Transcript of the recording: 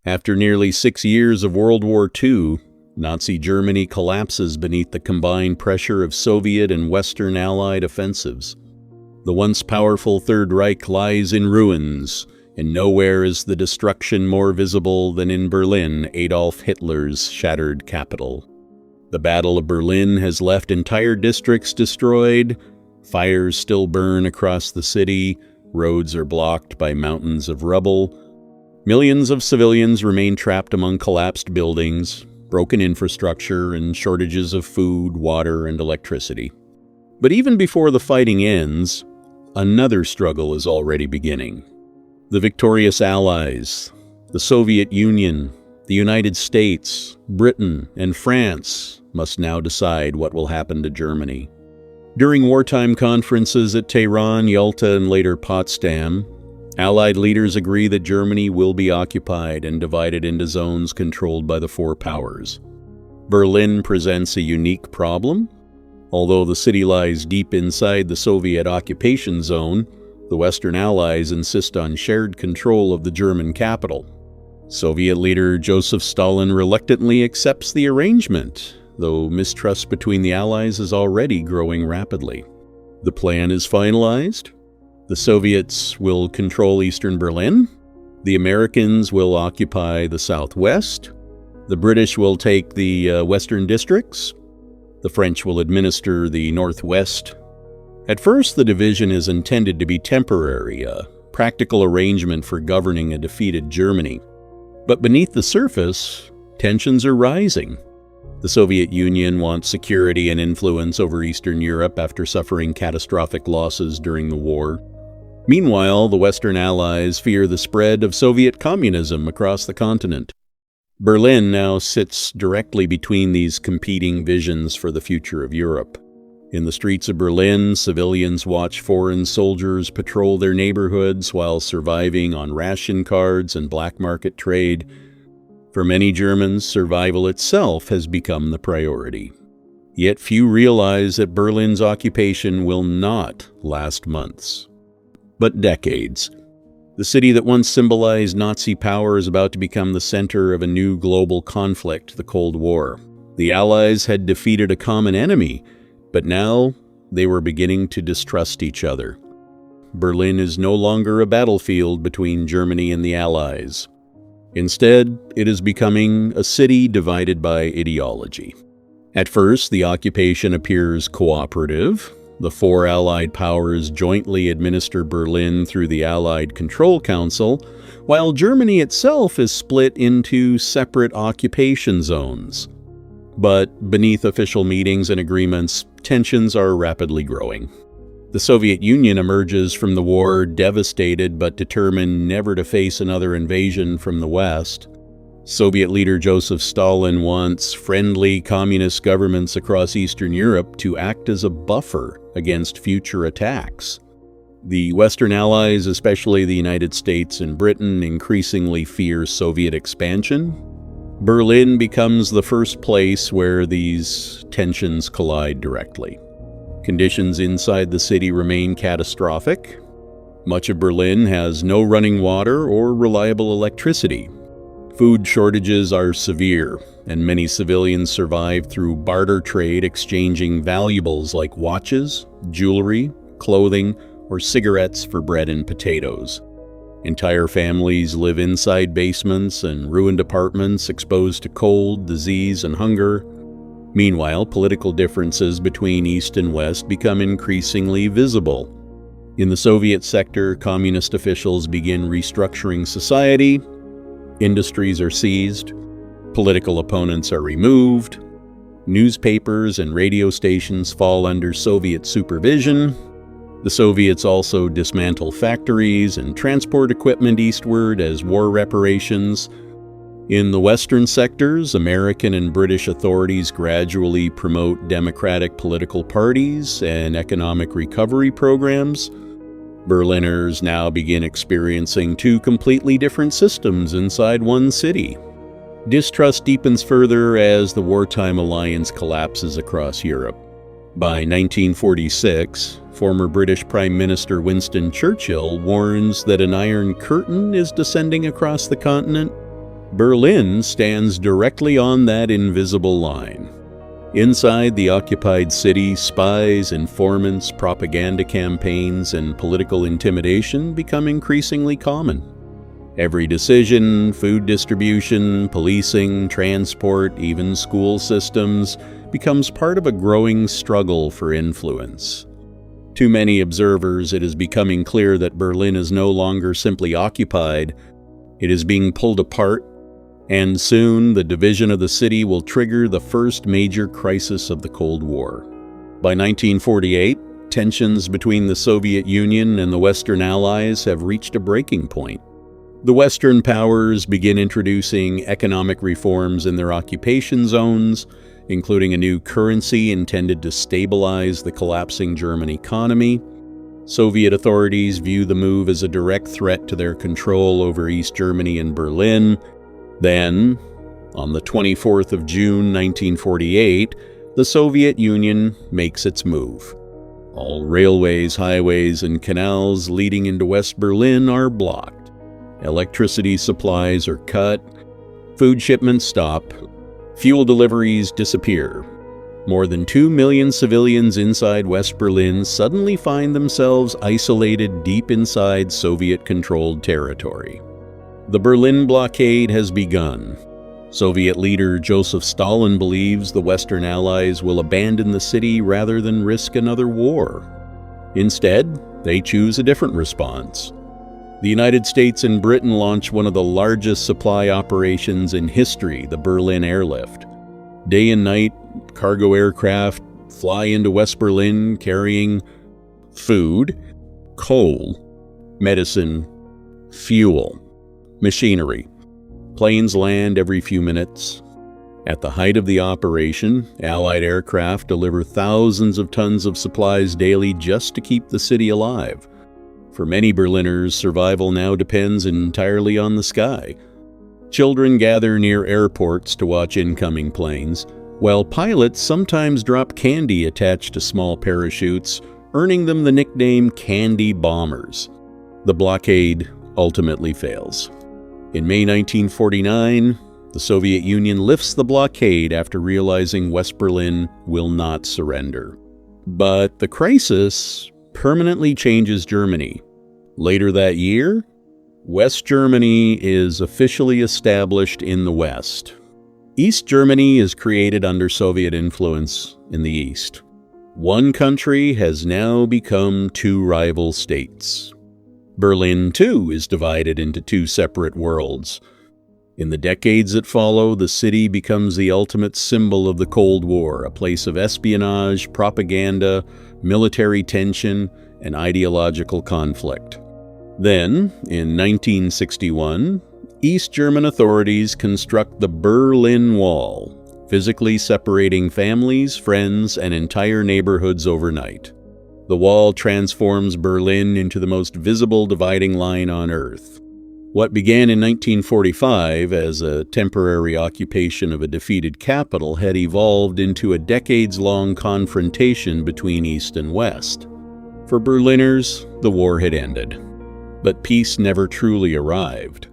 After nearly 6 years of World War II, Nazi Germany collapses beneath the combined pressure of Soviet and Western Allied offensives. The once powerful Third Reich lies in ruins, and nowhere is the destruction more visible than in Berlin, Adolf Hitler's shattered capital. The Battle of Berlin has left entire districts destroyed, fires still burn across the city, roads are blocked by mountains of rubble. Millions of civilians remain trapped among collapsed buildings, broken infrastructure, and shortages of food, water, and electricity. But even before the fighting ends, another struggle is already beginning. The victorious Allies, the Soviet Union, the United States, Britain, and France must now decide what will happen to Germany. During wartime conferences at Tehran, Yalta, and later Potsdam, Allied leaders agree that Germany will be occupied and divided into zones controlled by the four powers. Berlin presents a unique problem. Although the city lies deep inside the Soviet occupation zone, the Western Allies insist on shared control of the German capital. Soviet leader Joseph Stalin reluctantly accepts the arrangement, though mistrust between the Allies is already growing rapidly. The plan is finalized. The Soviets will control eastern Berlin. The Americans will occupy the southwest. The British will take the western districts. The French will administer the northwest. At first, the division is intended to be temporary, a practical arrangement for governing a defeated Germany. But beneath the surface, tensions are rising. The Soviet Union wants security and influence over Eastern Europe after suffering catastrophic losses during the war. Meanwhile, the Western Allies fear the spread of Soviet communism across the continent. Berlin now sits directly between these competing visions for the future of Europe. In the streets of Berlin, civilians watch foreign soldiers patrol their neighborhoods while surviving on ration cards and black market trade. For many Germans, survival itself has become the priority. Yet few realize that Berlin's occupation will not last months, but decades. The city that once symbolized Nazi power is about to become the center of a new global conflict, the Cold War. The Allies had defeated a common enemy, but now they were beginning to distrust each other. Berlin is no longer a battlefield between Germany and the Allies. Instead, it is becoming a city divided by ideology. At first, the occupation appears cooperative. The four Allied powers jointly administer Berlin through the Allied Control Council, while Germany itself is split into separate occupation zones. But beneath official meetings and agreements, tensions are rapidly growing. The Soviet Union emerges from the war devastated but determined never to face another invasion from the West. Soviet leader Joseph Stalin wants friendly communist governments across Eastern Europe to act as a buffer against future attacks. The Western Allies, especially the United States and Britain, increasingly fear Soviet expansion. Berlin becomes the first place where these tensions collide directly. Conditions inside the city remain catastrophic. Much of Berlin has no running water or reliable electricity. Food shortages are severe, and many civilians survive through barter trade, exchanging valuables like watches, jewelry, clothing, or cigarettes for bread and potatoes. Entire families live inside basements and ruined apartments, exposed to cold, disease, and hunger. Meanwhile, political differences between East and West become increasingly visible. In the Soviet sector, communist officials begin restructuring society. Industries are seized, political opponents are removed, newspapers and radio stations fall under Soviet supervision. The Soviets also dismantle factories and transport equipment eastward as war reparations. In the Western sectors, American and British authorities gradually promote democratic political parties and economic recovery programs. Berliners now begin experiencing two completely different systems inside one city. Distrust deepens further as the wartime alliance collapses across Europe. By 1946, former British Prime Minister Winston Churchill warns that an Iron Curtain is descending across the continent. Berlin stands directly on that invisible line. Inside the occupied city, spies, informants, propaganda campaigns, and political intimidation become increasingly common. Every decision, food distribution, policing, transport, even school systems, becomes part of a growing struggle for influence. To many observers, it is becoming clear that Berlin is no longer simply occupied, it is being pulled apart, and soon the division of the city will trigger the first major crisis of the Cold War. By 1948, tensions between the Soviet Union and the Western Allies have reached a breaking point. The Western powers begin introducing economic reforms in their occupation zones, including a new currency intended to stabilize the collapsing German economy. Soviet authorities view the move as a direct threat to their control over East Germany and Berlin. Then, on the 24th of June 1948, the Soviet Union makes its move. All railways, highways, and canals leading into West Berlin are blocked. Electricity supplies are cut. Food shipments stop. Fuel deliveries disappear. More than 2 million civilians inside West Berlin suddenly find themselves isolated deep inside Soviet-controlled territory. The Berlin Blockade has begun. Soviet leader Joseph Stalin believes the Western Allies will abandon the city rather than risk another war. Instead, they choose a different response. The United States and Britain launch one of the largest supply operations in history, the Berlin Airlift. Day and night, cargo aircraft fly into West Berlin carrying food, coal, medicine, fuel, machinery. Planes land every few minutes. At the height of the operation, Allied aircraft deliver thousands of tons of supplies daily just to keep the city alive. For many Berliners, survival now depends entirely on the sky. Children gather near airports to watch incoming planes, while pilots sometimes drop candy attached to small parachutes, earning them the nickname Candy Bombers. The blockade ultimately fails. In May 1949, the Soviet Union lifts the blockade after realizing West Berlin will not surrender. But the crisis permanently changes Germany. Later that year, West Germany is officially established in the West. East Germany is created under Soviet influence in the East. One country has now become two rival states. Berlin, too, is divided into two separate worlds. In the decades that follow, the city becomes the ultimate symbol of the Cold War, a place of espionage, propaganda, military tension, and ideological conflict. Then, in 1961, East German authorities construct the Berlin Wall, physically separating families, friends, and entire neighborhoods overnight. The wall transforms Berlin into the most visible dividing line on Earth. What began in 1945 as a temporary occupation of a defeated capital had evolved into a decades-long confrontation between East and West. For Berliners, the war had ended. But peace never truly arrived.